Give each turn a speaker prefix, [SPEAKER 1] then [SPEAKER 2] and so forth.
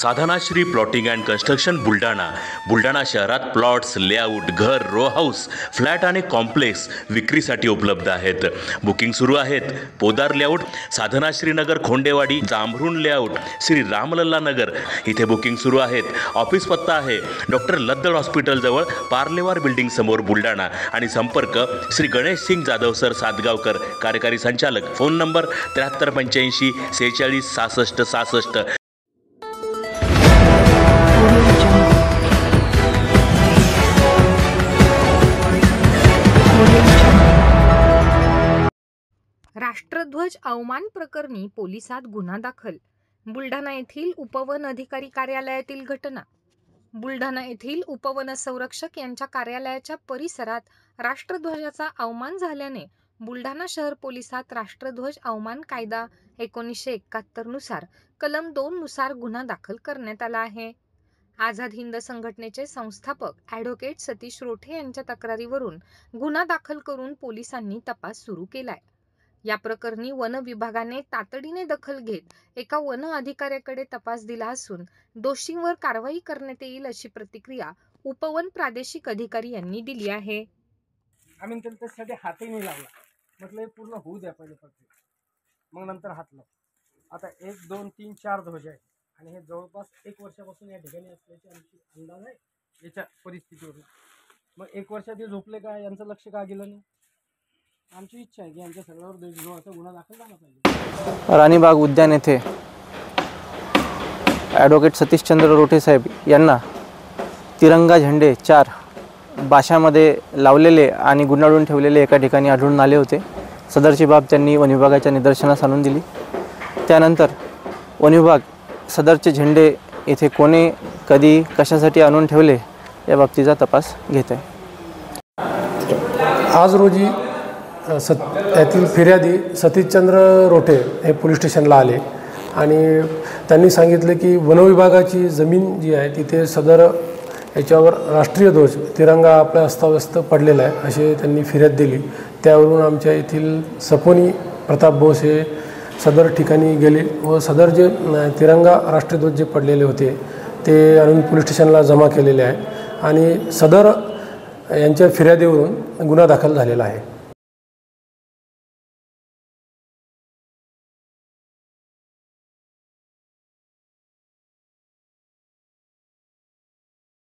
[SPEAKER 1] Sadhanashri plotting and construction Buldhana शहरात plots, layout, घर, row house, flat आणि कॉम्प्लेक्स विक्रीसाठी उपलब्ध आहेत. बुकिंग सुरू आहेत. पोदार लेआउट, साधनाश्री नगर, खोंडेवाडी, जांभरुण लेआउट, श्री रामलल्ला नगर इथे बुकिंग सुरू आहेत. ऑफिस पत्ता आहे डॉक्टर लद्दड हॉस्पिटल जवळ, पार्लेवार बिल्डिंग समोर, बुलढाणा. आणि संपर्क श्री गणेश सिंग जाधव सर सातगावकर, कार्यकारी संचालक. Phone number 7385 46 66 66.
[SPEAKER 2] राष्ट्रध्वज अवमान प्रकरणी पोलिसात गुन्हा दाखल. बुलढाणा येथील उपवन अधिकारी कार्यालयातील घटना. बुलढाणा येथील उपवन संरक्षक यांच्या कार्यालयाच्या परिसरात राष्ट्रध्वजाचा अवमान झाल्याने बुलढाणा शहर पोलिसात राष्ट्रध्वज अवमान कायदा 1971 नुसार कलम 2 नुसार गुन्हा दाखल करण्यात आला आहे. आझाद हिंद संघटनेचे संस्थापक ॲडव्होकेट सतीश रोठे यांच्या तक्रारीवरून गुन्हा दाखल करून पोलिसांनी तपास सुरू केलाय. या प्रकरणी वन विभागाने तातडीने दखल घेत एका वन अधिकाऱ्याकडे तपास दिला असून दोषींवर कारवाई करण्यात येईल अशी प्रतिक्रिया उपवन प्रादेशिक अधिकारी यांनी दिली आहे.
[SPEAKER 3] आम्ही त्याच्यासाठी हातही नाही लावला. म्हटलं पूर्ण होऊ द्या पहिले फक्त, मग नंतर हात लाव. आता 1 2 3 4 ध्वज आहे आणि हे जवळपास 1 वर्षापासून या ठिकाणी असल्याचे आमची अंदाज आहे याच्या परिस्थितीवरून. मग 1 वर्षात हे झोपले का, यांचं लक्ष का गेलं नाही. आमची इच्छा आहे की यांच्या सगळ्यावर देशद्रोहाचा गुन्हा दाखल झाला पाहिजे.
[SPEAKER 4] राणीबाग उद्यान येथे ॲडव्होकेट सतीशचंद्र रोठे साहेब यांना तिरंगा झेंडे 4 भाषामध्ये लावलेले आणि गुंडाळून ठेवलेले एका ठिकाणी आढळून आले होते. सदरची बाब त्यांनी वन विभागाच्या निदर्शनास आणून दिली. त्यानंतर वन विभाग सदरचे झेंडे येथे कोणी कधी कशासाठी आणून ठेवले या बाबतीचा तपास घेत आहे.
[SPEAKER 5] आज रोजी यातील फिर्यादी सतीशचंद्र रोठे हे पोलीस स्टेशनला आले आणि त्यांनी सांगितले की वनविभागाची जमीन जी आहे तिथे सदर याच्यावर राष्ट्रीय ध्वज तिरंगा आपला अस्ताव्यस्त पडलेला आहे असे त्यांनी फिर्याद दिली. त्यावरून आमच्या येथील सपोनी प्रताप बोस हे सदर ठिकाणी गेले व सदर जे तिरंगा राष्ट्रीय ध्वज जे पडलेले होते ते आणून पोलीस स्टेशनला जमा केलेले आहे आणि सदर यांच्या फिर्यादीवरून गुन्हा दाखल झालेला आहे.